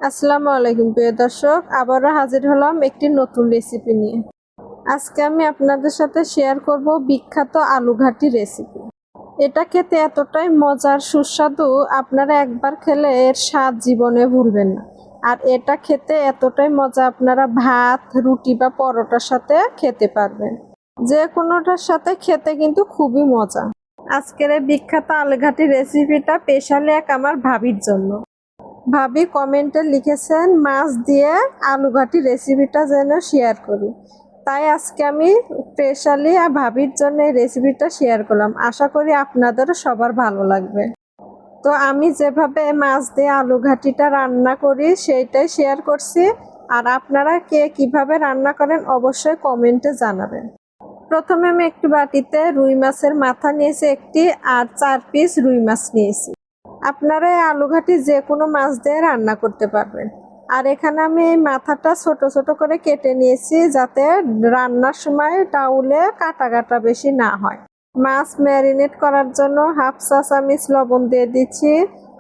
আসসালামু আলাইকুম প্রিয় দর্শক, আবারও হাজির হলাম একটি নতুন রেসিপি নিয়ে। আজকে আমি আপনাদের সাথে শেয়ার করব বিখ্যাত আলু ঘাটি রেসিপি। এটা খেতে এতটাই মজার সুস্বাদু, আপনারা একবার খেলে এর স্বাদ জীবনে ভুলবেন না। আর এটা খেতে এতটাই মজা, আপনারা ভাত, রুটি বা পরোটার সাথে খেতে পারবেন। যে কোনোটার সাথে খেতে কিন্তু খুবই মজা। আজকের এই বিখ্যাত আলু ঘাটি রেসিপিটা স্পেশালি আমার ভাবির জন্য। ভাবি কমেন্টে লিখেছেন মাছ দিয়ে আলু ঘাটি রেসিপিটা যেন শেয়ার করি, তাই আজকে আমি স্পেশালি ভাবির জন্য এই রেসিপিটা শেয়ার করলাম। আশা করি আপনাদেরও সবার ভালো লাগবে। তো আমি যেভাবে মাছ দিয়ে আলু ঘাটিটা রান্না করি সেইটাই শেয়ার করছি। আর আপনারা কে কিভাবে রান্না করেন অবশ্যই কমেন্টে জানাবেন। প্রথমে আমি একটি বাটিতে রুই মাছের মাথা নিয়েছি একটি, আর 4 পিস রুই মাছ নিয়েছি। আপনারা এই আলু ঘাটি যে কোনো মাছ দিয়ে রান্না করতে পারবেন। আর এখানে আমি এই মাথাটা ছোট ছোট করে কেটে নিয়েছি, যাতে রান্নার সময় টাউলে কাটা কাটা বেশি না হয়। মাছ ম্যারিনেট করার জন্য হাফ চা চামচ লবণ দিয়ে দিচ্ছি,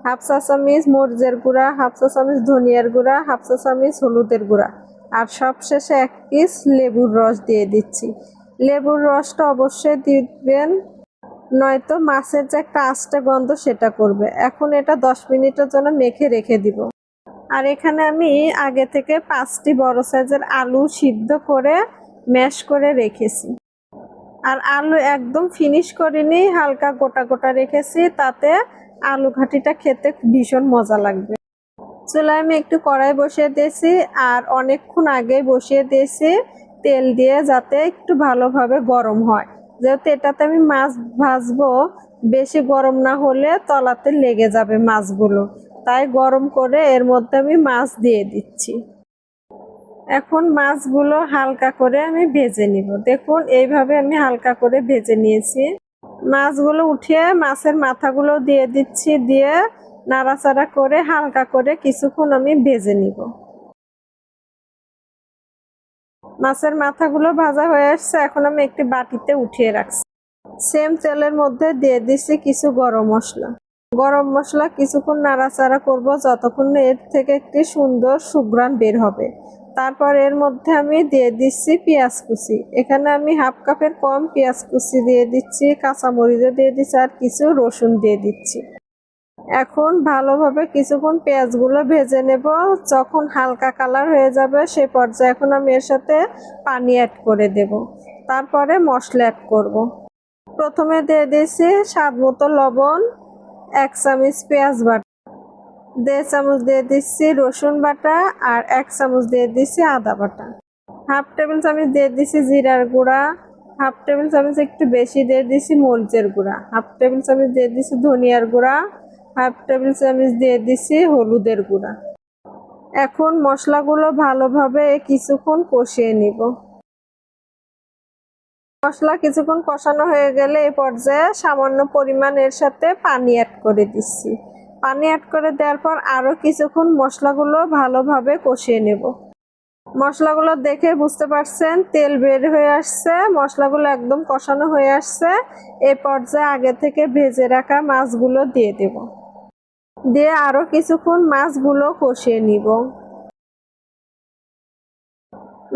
হাফ চা চামচ মরিচের গুঁড়া, হাফ চা চামচ ধনিয়ার গুঁড়া, হাফ চা চামচ হলুদের গুঁড়া, আর সবশেষে 1 পিস লেবুর রস দিয়ে দিচ্ছি। লেবুর রসটা অবশ্যই দিবেন, নয়তো মাছের যে একটা আস্তে গন্ধ সেটা করবে। এখন এটা 10 মিনিটের জন্য মেখে রেখে দিব। আর এখানে আমি আগে থেকে 5টি বড় সাইজের আলু সিদ্ধ করে ম্যাশ করে রেখেছি। আর আলু একদম ফিনিশ করিনি, হালকা গোটা গোটা রেখেছি, তাতে আলু ঘাটিটা খেতে ভীষণ মজা লাগবে। চুলায় আমি একটু কড়াই বসিয়ে দিয়েছি, আর অনেকক্ষণ আগেই বসিয়ে দিয়েছি তেল দিয়ে, যাতে একটু ভালোভাবে গরম হয়। যেহেতু এটাতে আমি মাছ ভাজবো, বেশি গরম না হলে তলাতে লেগে যাবে মাছগুলো, তাই গরম করে এর মধ্যে আমি মাছ দিয়ে দিচ্ছি। এখন মাছগুলো হালকা করে আমি ভেজে নিব। দেখুন এইভাবে আমি হালকা করে ভেজে নিয়েছি। মাছগুলো উঠিয়ে মাছের মাথাগুলো দিয়ে দিচ্ছি, দিয়ে নাড়াচাড়া করে হালকা করে কিছুক্ষণ আমি ভেজে নিব। মাছের মাথাগুলো ভাজা হয়ে আসছে, এখন আমি একটি বাটিতে উঠিয়ে রাখছি। সেম তেলের মধ্যে দিয়ে দিচ্ছি কিছু গরম মশলা। গরম মশলা কিছুক্ষণ নাড়াচাড়া করব, যতক্ষণ এর থেকে একটি সুন্দর সুঘ্রাণ বের হবে। তারপর এর মধ্যে আমি দিয়ে দিচ্ছি পেঁয়াজ কুচি। এখানে আমি হাফ কাপের কম পেঁয়াজ কুচি দিয়ে দিচ্ছি, কাঁচামরিচও দিয়ে দিচ্ছি, আর কিছু রসুন দিয়ে দিচ্ছি। এখন ভালোভাবে কিছুক্ষণ পেঁয়াজগুলো ভেজে নেব। যখন হালকা কালার হয়ে যাবে সে পর্যায়ে এখন আমি এর সাথে পানি অ্যাড করে দেব। তারপরে মশলা অ্যাড করব। প্রথমে দিয়ে দিয়েছি স্বাদ মতো লবণ, 1 চামচ পেঁয়াজ বাটা, 1.5 চামচ দিয়ে দিচ্ছি রসুন বাটা, আর 1 চামচ দিয়ে দিচ্ছি আদা বাটা। হাফ টেবিল চামচ দিয়ে দিচ্ছি জিরার গুঁড়া, হাফ টেবিল চামচ একটু বেশি দিয়ে দিচ্ছি মরিচের গুঁড়া, হাফ টেবিল চামচ দিয়ে দিচ্ছি ধনিয়ার গুঁড়া, হাফ টেবিল চামচ দিয়ে দিচ্ছি হলুদের গুঁড়া। এখন মশলাগুলো ভালোভাবে কিছুক্ষণ কষিয়ে নিব। মশলা কিছুক্ষণ কষানো হয়ে গেলে এই পর্যায়ে সামান্য পরিমাণ এর সাথে পানি অ্যাড করে দিচ্ছি। পানি অ্যাড করে দেওয়ার পর আরও কিছুক্ষণ মশলাগুলো ভালোভাবে কষিয়ে নেব। মশলাগুলো দেখে বুঝতে পারছেন তেল বের হয়ে আসছে, মশলাগুলো একদম কষানো হয়ে আসছে। এই পর্যায়ে আগে থেকে ভেজে রাখা মাছগুলো দিয়ে দেব, দিয়ে আরও কিছুক্ষণ মাছগুলো কষিয়ে নিব।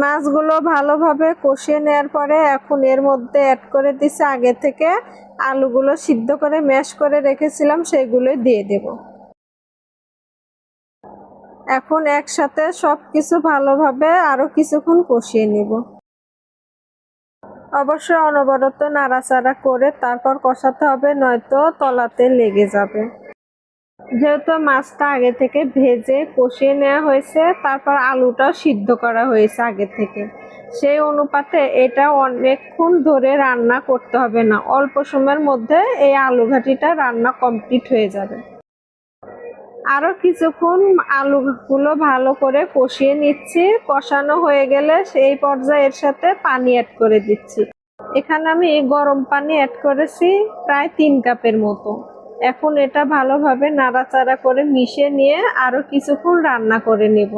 মাছগুলো ভালোভাবে কষিয়ে নেওয়ার পরে এখন এর মধ্যে অ্যাড করে দিচ্ছি আগে থেকে আলুগুলো সিদ্ধ করে ম্যাশ করে রেখেছিলাম, সেগুলো দিয়ে দেব। এখন একসাথে সবকিছু ভালোভাবে আরো কিছুক্ষণ কষিয়ে নিব। অবশ্যই অনবরত নাড়াচাড়া করে তারপর কষাতে হবে, নয়তো তলাতে লেগে যাবে। যেহেতু মাছটা আগে থেকে ভেজে কষিয়ে নেওয়া হয়েছে, তারপর আলুটাও সিদ্ধ করা হয়েছে আগে থেকে, সেই অনুপাতে এটা অনেকক্ষণ ধরে রান্না করতে হবে না, অল্প সময়ের মধ্যে এই আলু ঘাটিটা রান্না কমপ্লিট হয়ে যাবে। আরও কিছুক্ষণ আলুগুলো ভালো করে কষিয়ে নিচ্ছি। কষানো হয়ে গেলে সেই পর্যায়ে এর সাথে পানি অ্যাড করে দিচ্ছি। এখানে আমি গরম পানি অ্যাড করেছি প্রায় 3 কাপের মতো। এখন এটা ভালোভাবে নাড়াচাড়া করে মিশিয়ে নিয়ে আরও কিছুক্ষণ রান্না করে নেব।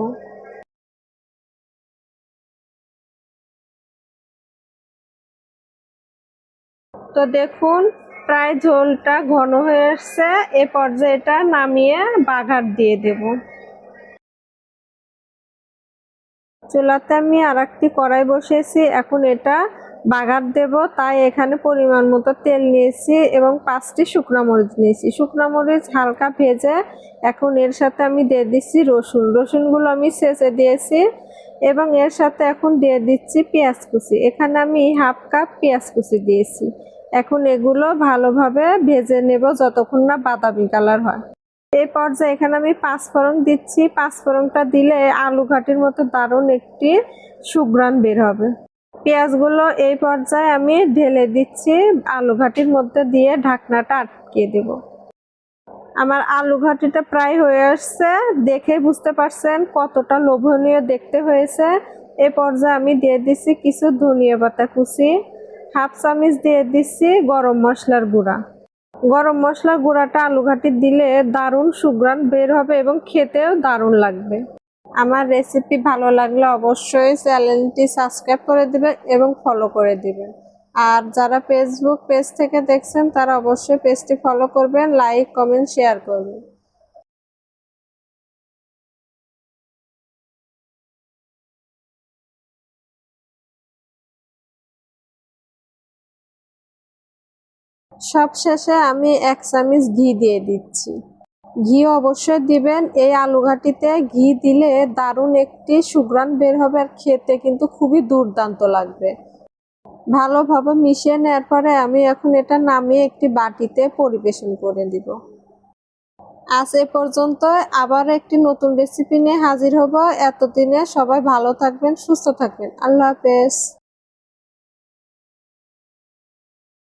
তো দেখুন প্রায় ঝোলটা ঘন হয়ে আসছে, এ পর্যায়ে এটা নামিয়ে বাগার দিয়ে দেব। চুলাতে আমি আর একটি কড়াই বসিয়েছি, এখন এটা বাগার দেব। তাই এখানে পরিমাণ মতো তেল নিয়েছি এবং 5টি শুকনা মরিচ নিয়েছি। শুকনা মরিচ হালকা ভেজে এখন এর সাথে আমি দিয়ে দিচ্ছি রসুনগুলো আমি ছেঁচে দিয়েছি এবং এর সাথে এখন দিয়ে দিচ্ছি পেঁয়াজ কুচি। এখানে আমি 1/2 কাপ পেঁয়াজ কুচি দিয়েছি। এখন এগুলো ভালোভাবে ভেজে নেব যতক্ষণ না বাদামি কালার হয়। এই পর্যায়ে এখানে আমি 5 ফোড়ন দিচ্ছি। 5 ফোড়নটা দিলে আলু ঘাটির মতো দারুণ একটি সুঘ্রাণ বের হবে। পেঁয়াজগুলো এই পর্যায়ে আমি ঢেলে দিচ্ছি, আলু ঘাটির মধ্যে দিয়ে ঢাকনাটা আটকে দেব। আমার আলু ঘাটিটা প্রায় হয়ে আসছে, দেখে বুঝতে পারছেন কতটা লোভনীয় দেখতে হয়েছে। এ পর্যায়ে আমি দিয়ে দিচ্ছি কিছু ধনিয়া পাতা কুচি, 1/2 চামচ দিয়ে দিচ্ছি গরম মশলার গুঁড়া। গরম মশলার গুঁড়াটা আলু ঘাটি দিলে দারুণ সুঘ্রাণ বের হবে এবং খেতেও দারুণ লাগবে। আমার রেসিপি ভালো লাগলে অবশ্যই চ্যানেলটি সাবস্ক্রাইব করে দিবেন এবং ফলো করে দিবেন। আর যারা ফেসবুক পেজ থেকে দেখছেন তারা অবশ্যই পেজটি ফলো করবেন, লাইক কমেন্ট শেয়ার করবেন। সবশেষে আমি 1 চামচ ঘি দিয়ে দিচ্ছি। ঘি অবশ্যই দিবেন, এই আলু ঘাটিতে ঘি দিলে দারুণ একটি সুঘ্রাণ বের হবে আর খেতে কিন্তু খুবই দুর্দান্ত লাগবে। ভালোভাবে মিশিয়ে নেওয়ার পরে আমি এখন এটা নামিয়ে একটি বাটিতে পরিবেশন করে দিব। আজ এ পর্যন্ত, আবার একটি নতুন রেসিপি নিয়ে হাজির হব। এতদিনে সবাই ভালো থাকবেন, সুস্থ থাকবেন। আল্লাহ হাফেজ।